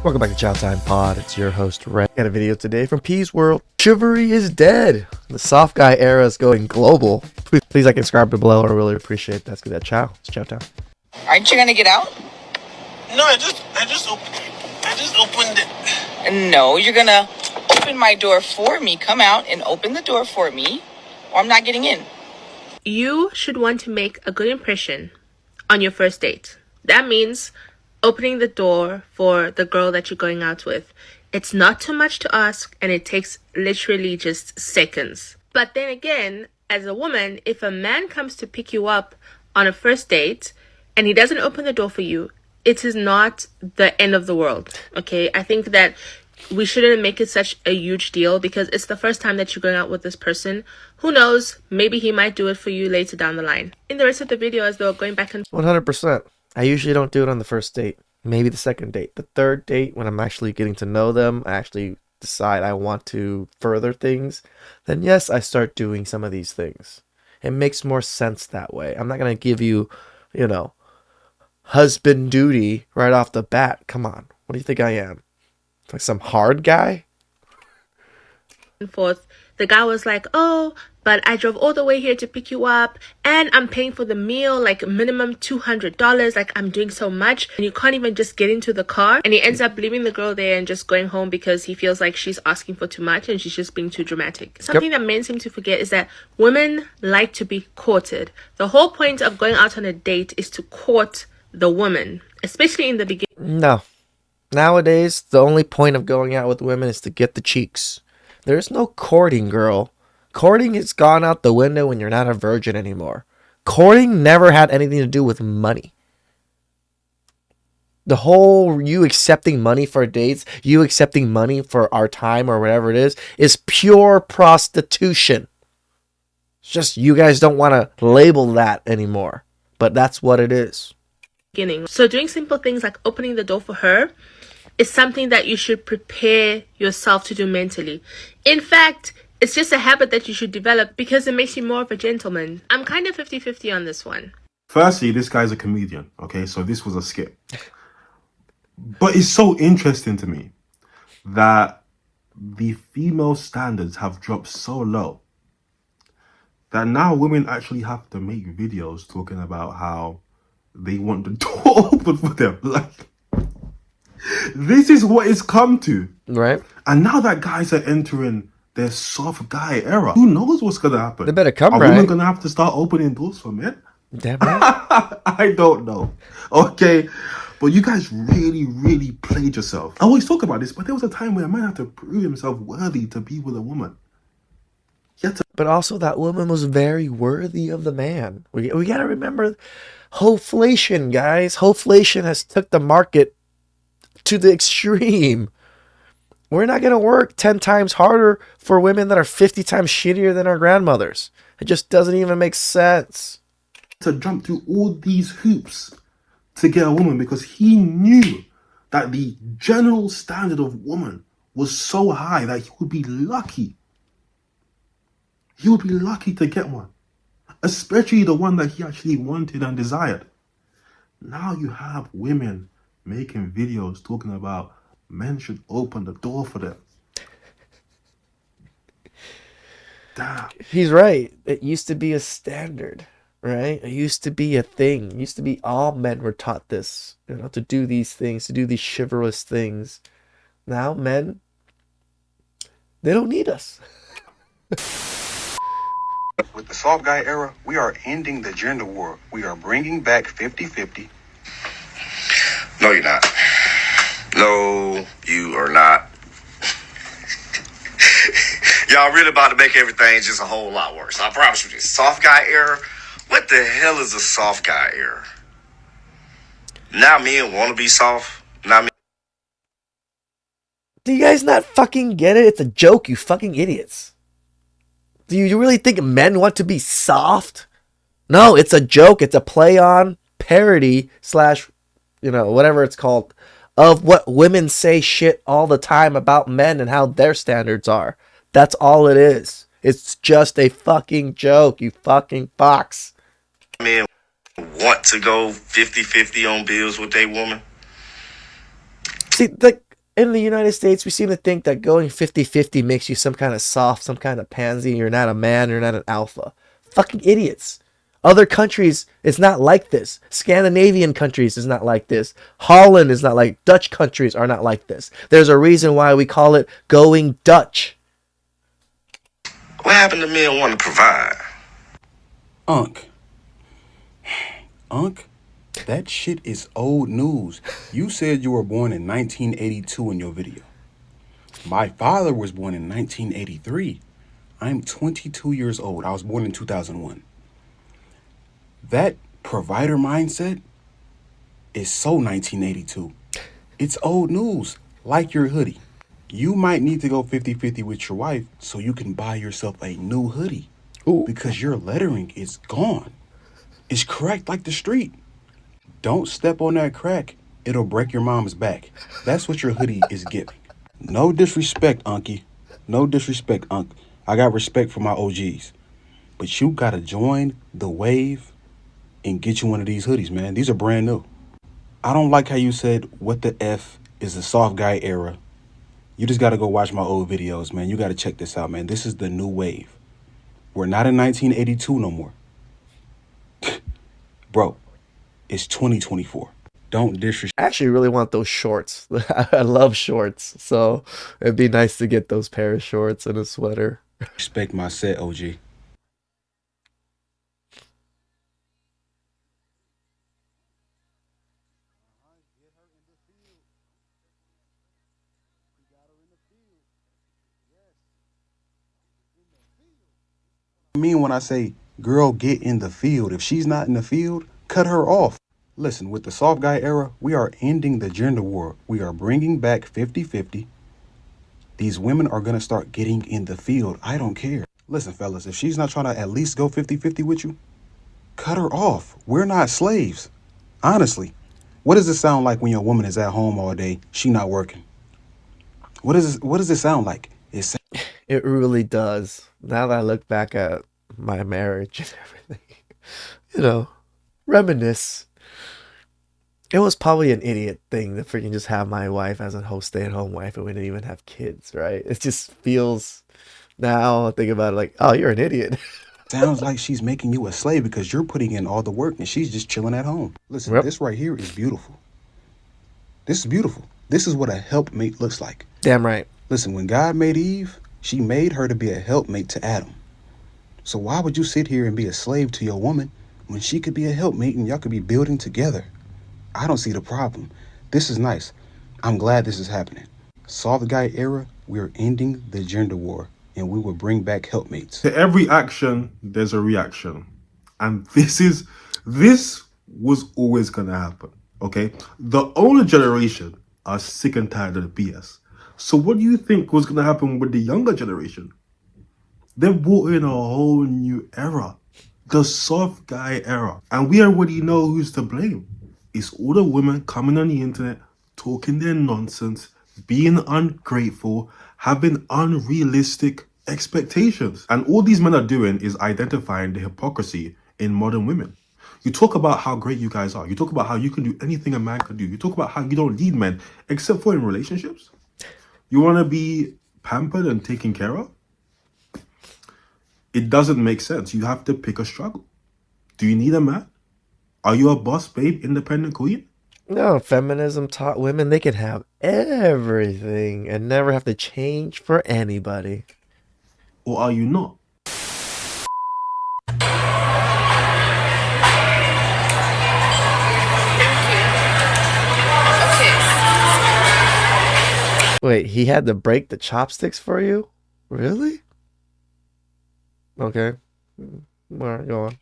Welcome back to Chow Time Pod. It's your host, Ray. Got a video today from P's World. Chivalry is dead. The soft guy era is going global. Please like and subscribe below. I really appreciate that. Let's get that chow. It's chow time. Aren't you gonna get out? No, I just opened it. No, you're gonna open my door for me. Come out and open the door for me, or I'm not getting in. You should want to make a good impression on your first date. That means opening the door for the girl that you're going out with. It's not too much to ask, and it takes literally just seconds. But then again, as a woman, if a man comes to pick you up on a first date and he doesn't open the door for you, it is not the end of the world, okay? I think that we shouldn't make it such a huge deal because it's the first time that you're going out with this person. Who knows? Maybe he might do it for you later down the line. In the rest of the video, as though going back and 100%. I usually don't do it on the first date. Maybe the second date. The third date, when I'm actually getting to know them, I actually decide I want to further things, then yes, I start doing some of these things. It makes more sense that way. I'm not going to give you, husband duty right off the bat. Come on. What do you think I am? Like some hard guy? forth, the guy was like, oh, but I drove all the way here to pick you up and I'm paying for the meal, like minimum $200. Like, I'm doing so much and you can't even just get into the car. And he ends up leaving the girl there and just going home because he feels like she's asking for too much and she's just being too dramatic. Something that men seem to forget is that women like to be courted. The whole point of going out on a date is to court the woman, especially in the beginning. No. Nowadays, the only point of going out with women is to get the cheeks. There's no courting, girl. Courting has gone out the window when you're not a virgin anymore. Courting never had anything to do with money. The whole you accepting money for dates, you accepting money for our time or whatever it is pure prostitution. It's just you guys don't want to label that anymore. But that's what it is. So doing simple things like opening the door for her is something that you should prepare yourself to do mentally. In fact, it's just a habit that you should develop because it makes you more of a gentleman. I'm kind of 50-50 on this one. Firstly, this guy's a comedian, okay? So this was a skit. But it's so interesting to me that the female standards have dropped so low that now women actually have to make videos talking about how they want the door open for them. Like, this is what it's come to. Right? And now that guys are entering their soft guy era, who knows what's going to happen? They better come, Are right? women going to have to start opening doors for men? Damn right. I don't know. Okay. But you guys really, really played yourself. I always talk about this, but there was a time where a man had to prove himself worthy to be with a woman. But also that woman was very worthy of the man. We got to remember hoflation, guys. Hoflation has took the market to the extreme. We're not going to work 10 times harder for women that are 50 times shittier than our grandmothers. It just doesn't even make sense. To jump through all these hoops to get a woman because he knew that the general standard of woman was so high that he would be lucky. He would be lucky to get one, especially the one that he actually wanted and desired. Now you have women making videos talking about men should open the door for them. Damn. He's right. It used to be a standard, right? It used to be a thing. It used to be all men were taught this, to do these things, to do these chivalrous things. Now men, they don't need us. With the soft guy era, we are ending the gender war. We are bringing back 50-50. No, you're not. No, you are not. Y'all really about to make everything just a whole lot worse. I promise you this. Soft guy era? What the hell is a soft guy era? Now men want to be soft. Now men... Do you guys not fucking get it? It's a joke, you fucking idiots. Do you really think men want to be soft? No, it's a joke. It's a play on parody / whatever it's called, of what women say shit all the time about men and how their standards are. That's all it is. It's just a fucking joke, you fucking fox. Men want to go 50-50 on bills with their woman. See, in the United States, we seem to think that going 50-50 makes you some kind of soft, some kind of pansy. You're not a man, you're not an alpha. Fucking idiots. Other countries, it's not like this. Scandinavian countries is not like this. Holland is not like, Dutch countries are not like this. There's a reason why we call it going Dutch. What happened to men want to provide? Unc, that shit is old news. You said you were born in 1982 in your video. My father was born in 1983. I'm 22 years old. I was born in 2001. That provider mindset is so 1982. It's old news, like your hoodie. You might need to go 50-50 with your wife so you can buy yourself a new hoodie. Ooh. Because your lettering is gone. It's cracked like the street. Don't step on that crack. It'll break your mom's back. That's what your hoodie is giving. No disrespect, Unky. No disrespect, Unc. I got respect for my OGs. But you gotta join the wave and get you one of these hoodies, man. These are brand new. I don't like how you said, what the F is the soft guy era. You just gotta go watch my old videos, man. You gotta check this out, man. This is the new wave. We're not in 1982 no more. Bro, it's 2024. Don't disrespect. I actually really want those shorts. I love shorts. So it'd be nice to get those pair of shorts and a sweater. Respect my set, OG. I mean when I say, girl, get in the field. If she's not in the field, cut her off. Listen, with the soft guy era, we are ending the gender war. We are bringing back 50-50. These women are going to start getting in the field. I don't care. Listen, fellas, if she's not trying to at least go 50-50 with you, cut her off. We're not slaves. Honestly, what does it sound like when your woman is at home all day, she not working? What does it sound like? It really does. Now that I look back at my marriage and everything, reminisce. It was probably an idiot thing to freaking just have my wife as a whole stay-at-home wife and we didn't even have kids, right? It just feels, now I think about it like, oh, you're an idiot. Sounds like she's making you a slave because you're putting in all the work and she's just chilling at home. Listen, Yep. This right here is beautiful. This is beautiful. This is what a helpmate looks like. Damn right. Listen, when God made Eve, she made her to be a helpmate to Adam. So why would you sit here and be a slave to your woman when she could be a helpmate and y'all could be building together? I don't see the problem. This is nice. I'm glad this is happening. Soft guy era, we're ending the gender war and we will bring back helpmates. To every action, there's a reaction. And this was always going to happen, okay? The older generation are sick and tired of the BS. So what do you think was going to happen with the younger generation? They've brought in a whole new era. The soft guy era. And we already know who's to blame. It's all the women coming on the internet, talking their nonsense, being ungrateful, having unrealistic expectations. And all these men are doing is identifying the hypocrisy in modern women. You talk about how great you guys are. You talk about how you can do anything a man can do. You talk about how you don't need men except for in relationships. You want to be pampered and taken care of? It doesn't make sense. You have to pick a struggle. Do you need a man? Are you a boss babe, independent queen? No, feminism taught women they can have everything and never have to change for anybody. Or are you not? Wait, he had to break the chopsticks for you? Really? Okay. All right, go on.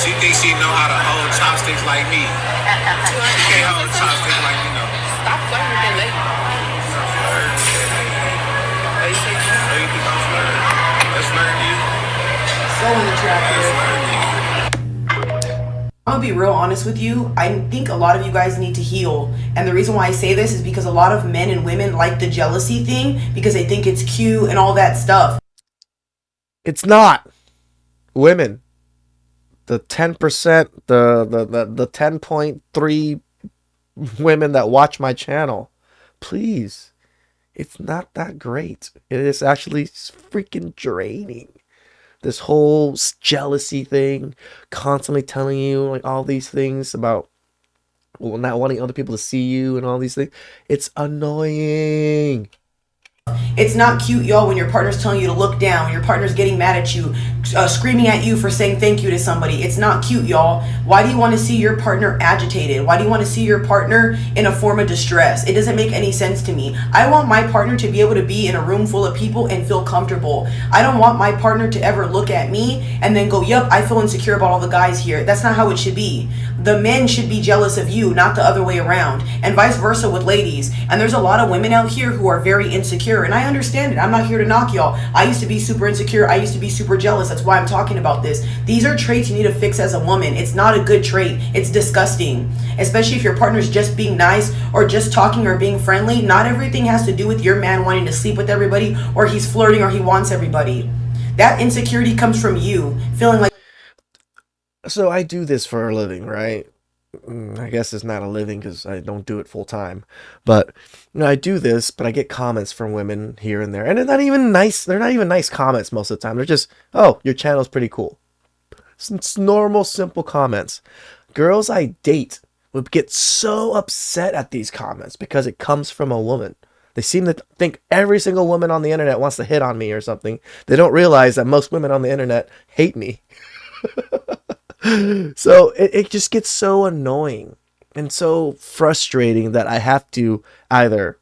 She thinks she know how to hold chopsticks like me. She can't hold chopsticks like me, no. Stop flirting with that lady. Oh, you think I'm flirting? That's flirting to you? So in the trap. That's flirting to you. gonna be real honest with you. I think a lot of you guys need to heal. And the reason why I say this is because a lot of men and women like the jealousy thing because they think it's cute and all that stuff. It's not. Women. The 10%, the 10.3 women that watch my channel. Please. It's not that great. It is actually freaking draining. This whole jealousy thing, constantly telling you like all these things about not wanting other people to see you and all these things. It's annoying. It's not cute, y'all, when your partner's telling you to look down, when your partner's getting mad at you, screaming at you for saying thank you to somebody. It's not cute, y'all. Why do you want to see your partner agitated? Why do you want to see your partner in a form of distress? It doesn't make any sense to me. I want my partner to be able to be in a room full of people and feel comfortable. I don't want my partner to ever look at me and then go, yup, I feel insecure about all the guys here. That's not how it should be. The men should be jealous of you, not the other way around, and vice versa with ladies. And there's a lot of women out here who are very insecure, and I understand it. I'm not here to knock y'all. I used to be super insecure. I used to be super jealous. That's why I'm talking about this. These are traits you need to fix as a woman. It's not a good trait. It's disgusting, especially if your partner's just being nice or just talking or being friendly. Not everything has to do with your man wanting to sleep with everybody or he's flirting or he wants everybody. That insecurity comes from you feeling like. So I do this for a living, right? I guess it's not a living because I don't do it full time. But I do this, but I get comments from women here and there. And they're not even nice. They're not even nice comments most of the time. They're just, oh, your channel's pretty cool. It's normal, simple comments. Girls I date would get so upset at these comments because it comes from a woman. They seem to think every single woman on the internet wants to hit on me or something. They don't realize that most women on the internet hate me. So it just gets so annoying and so frustrating that I have to either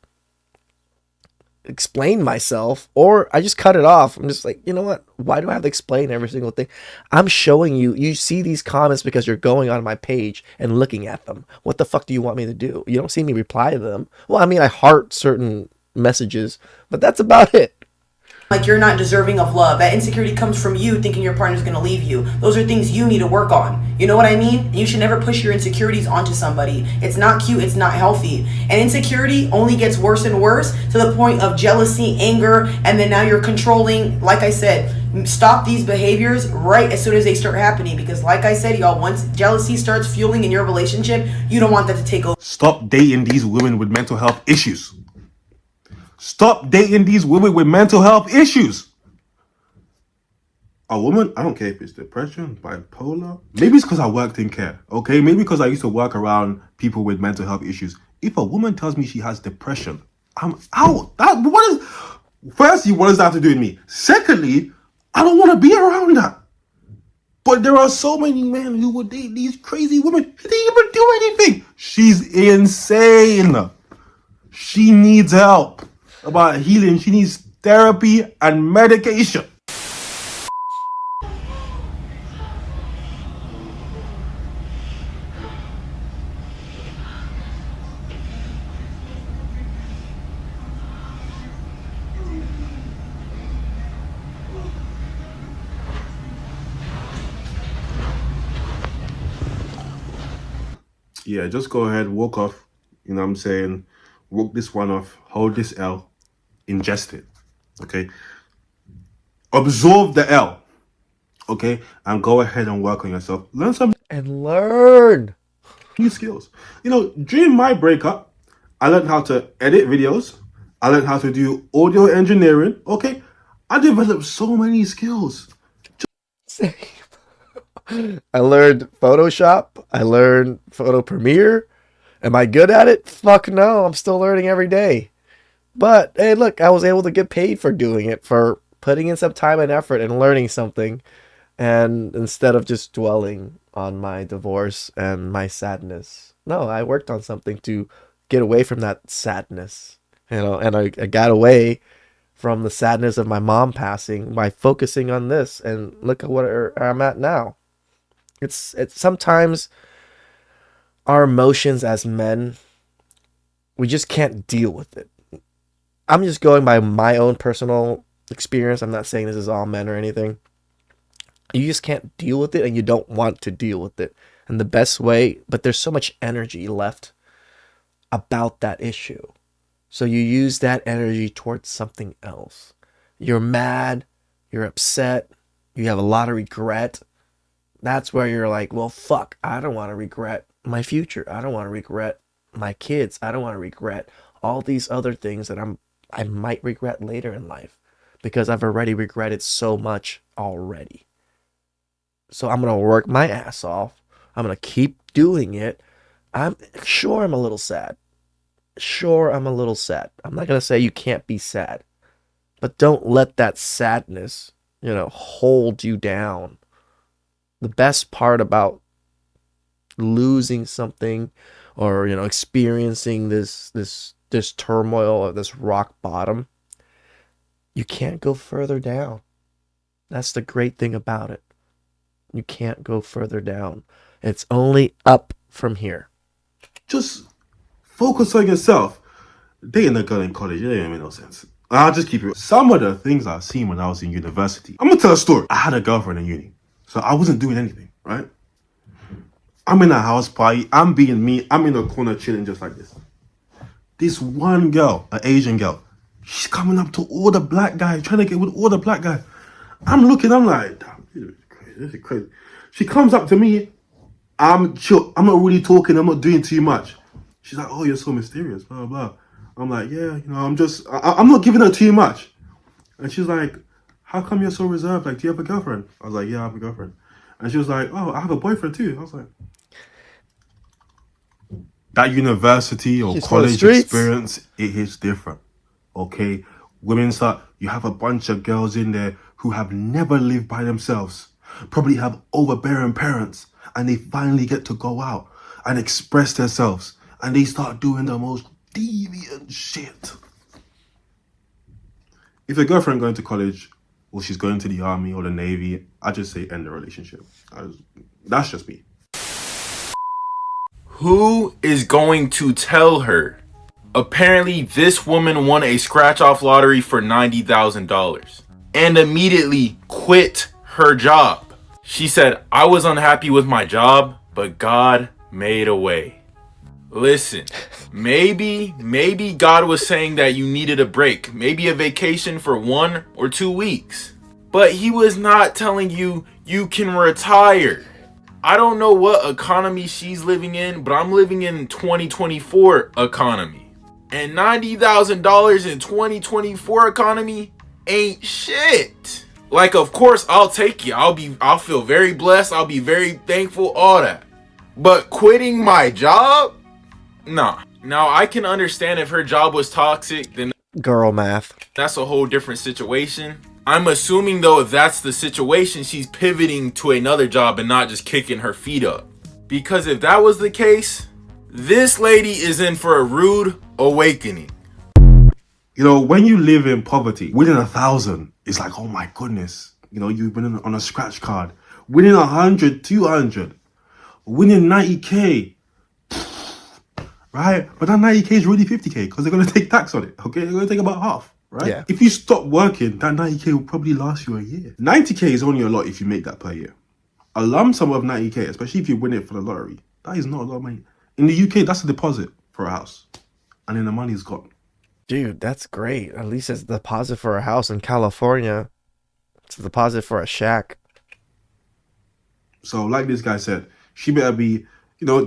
explain myself or I just cut it off. I'm just like, you know what? Why do I have to explain every single thing? I'm showing you. You see these comments because you're going on my page and looking at them. What the fuck do you want me to do? You don't see me reply to them. Well, I mean, I heart certain messages, but that's about it. Like you're not deserving of love. That insecurity comes from you thinking your partner's gonna leave you. Those are things you need to work on. You know what I mean? You should never push your insecurities onto somebody. It's not cute, it's not healthy. And insecurity only gets worse and worse to the point of jealousy, anger, and then now you're controlling. Like I said, stop these behaviors right as soon as they start happening. Because like I said, y'all, once jealousy starts fueling in your relationship, you don't want that to take over. Stop dating these women with mental health issues. Stop dating these women with mental health issues. A woman, I don't care if it's depression, bipolar. Maybe it's because I worked in care, okay? Maybe because I used to work around people with mental health issues. If a woman tells me she has depression, I'm out. Firstly, what does that have to do with me? Secondly, I don't want to be around that. But there are so many men who would date these crazy women. They didn't even do anything. She's insane. She needs help about healing. She needs therapy and medication. Yeah, just go ahead, walk off. You know what I'm saying? Walk this one off, hold this L, ingest it. Okay? Absorb the L. Okay? And go ahead and work on yourself. Learn some new skills. You know, during my breakup, I learned how to edit videos. I learned how to do audio engineering. Okay? I developed so many skills. I learned Photoshop. I learned Photo Premiere. Am I good at it? Fuck no. I'm still learning every day. But hey, look, I was able to get paid for doing it, for putting in some time and effort and learning something. And instead of just dwelling on my divorce and my sadness, no, I worked on something to get away from that sadness. And I got away from the sadness of my mom passing by focusing on this. And look at where I'm at now. It's sometimes our emotions as men, we just can't deal with it. I'm just going by my own personal experience. I'm not saying this is all men or anything. You just can't deal with it and you don't want to deal with it. And the best way, but there's so much energy left about that issue. So you use that energy towards something else. You're mad, you're upset, you have a lot of regret. That's where you're like, well, fuck, I don't want to regret my future. I don't want to regret my kids. I don't want to regret all these other things that I might regret later in life because I've already regretted so much already. So I'm going to work my ass off. I'm going to keep doing it. I'm sure I'm a little sad. Sure, I'm a little sad. I'm not going to say you can't be sad, but don't let that sadness, hold you down. The best part about losing something or, experiencing this turmoil or this rock bottom, you can't go further down. That's the great thing about it. You can't go further down. It's only up from here. Just focus on yourself. Dating a girl in college, it didn't make no sense. I'll just keep it. Some of the things I've seen when I was in university. I'm gonna tell a story. I had a girlfriend in uni, so I wasn't doing anything, right? I'm in a house party. I'm being me. I'm in a corner chilling just like this. This one girl, an Asian girl, she's coming up to all the black guys, trying to get with all the black guys. I'm looking, I'm like, damn, this is crazy. She comes up to me. I'm chill. I'm not really talking. I'm not doing too much. She's like, oh, you're so mysterious, blah, blah, blah. I'm like, yeah, I'm not giving her too much. And she's like, how come you're so reserved? Like, do you have a girlfriend? I was like, yeah, I have a girlfriend. And she was like, oh, I have a boyfriend too. I was like, that university or college experience, it is different. Okay? You have a bunch of girls in there who have never lived by themselves, probably have overbearing parents, and they finally get to go out and express themselves, and they start doing the most deviant shit. If your girlfriend going to college, or she's going to the army or the navy, I just say end the relationship. That's just me. Who is going to tell her? Apparently, this woman won a scratch-off lottery for $90,000 and immediately quit her job. She said, I was unhappy with my job, but God made a way. Listen, maybe God was saying that you needed a break, maybe a vacation for 1 or 2 weeks. But he was not telling you you can retire. I don't know what economy she's living in, but I'm living in 2024 economy. And $90,000 in 2024 economy ain't shit. Like, of course, I'll take you. I'll feel very blessed. I'll be very thankful, all that. But quitting my job? Nah. Now, I can understand if her job was toxic, then girl math. That's a whole different situation. I'm assuming, though, if that's the situation, she's pivoting to another job and not just kicking her feet up. Because if that was the case, this lady is in for a rude awakening. When you live in poverty, winning 1,000 is like, oh my goodness. You've been on a scratch card. Winning 100, 200, winning 90K. Right? But that 90K is really 50K because they're going to take tax on it. Okay? They're going to take about half. Right? Yeah. If you stop working, that 90K will probably last you a year. 90K is only a lot if you make that per year. A lump sum of 90K, especially if you win it for the lottery, that is not a lot of money. In the UK, that's a deposit for a house. And then the money's gone. Dude, that's great. At least it's a deposit for a house. In California, it's a deposit for a shack. So like this guy said, she better be,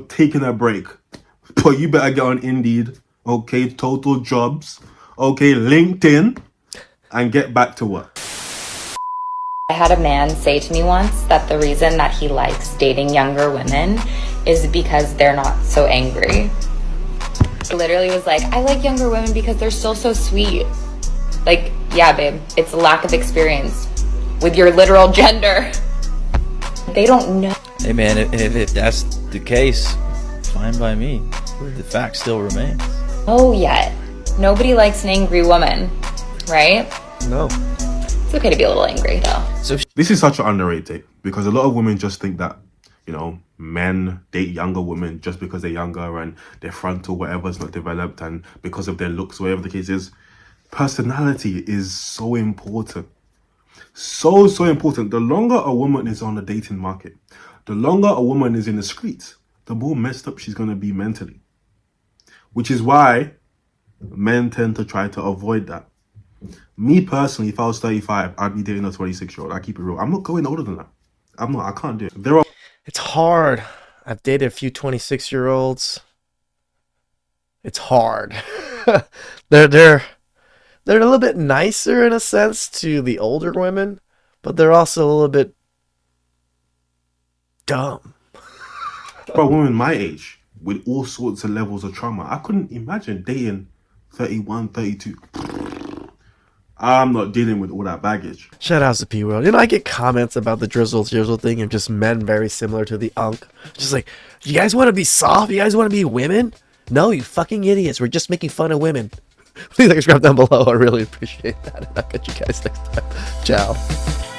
taking a break. But you better get on Indeed, okay, Total Jobs, okay, LinkedIn, and get back to work. I had a man say to me once that the reason that he likes dating younger women is because they're not so angry. He literally was like, I like younger women because they're still so sweet. Like, yeah, babe, it's a lack of experience with your literal gender. They don't know. Hey man, if that's the case, fine by me. The fact still remains. Oh, yeah. Nobody likes an angry woman, right? No. It's okay to be a little angry, though. So this is such an underrated because a lot of women just think that, men date younger women just because they're younger and their frontal whatever is not developed and because of their looks, whatever the case is. Personality is so important. So important. The longer a woman is on the dating market, The longer a woman is in the streets, the more messed up she's going to be mentally. Which is why men tend to try to avoid that. Me personally, if I was 35, I'd be dating a 26-year-old. I keep it real. I'm not going older than that. I can't do it. It's hard. I've dated a few 26-year-olds. It's hard. They're a little bit nicer in a sense to the older women, but they're also a little bit dumb. For a woman my age, with all sorts of levels of trauma, I couldn't imagine dating 31, 32. I'm not dealing with all that baggage. Shout out to P-World. You know, I get comments about the drizzle thing and just men very similar to the unk. Just like, you guys want to be soft? You guys want to be women? No, you fucking idiots. We're just making fun of women. Please like subscribe down below. I really appreciate that. And I'll catch you guys next time. Ciao.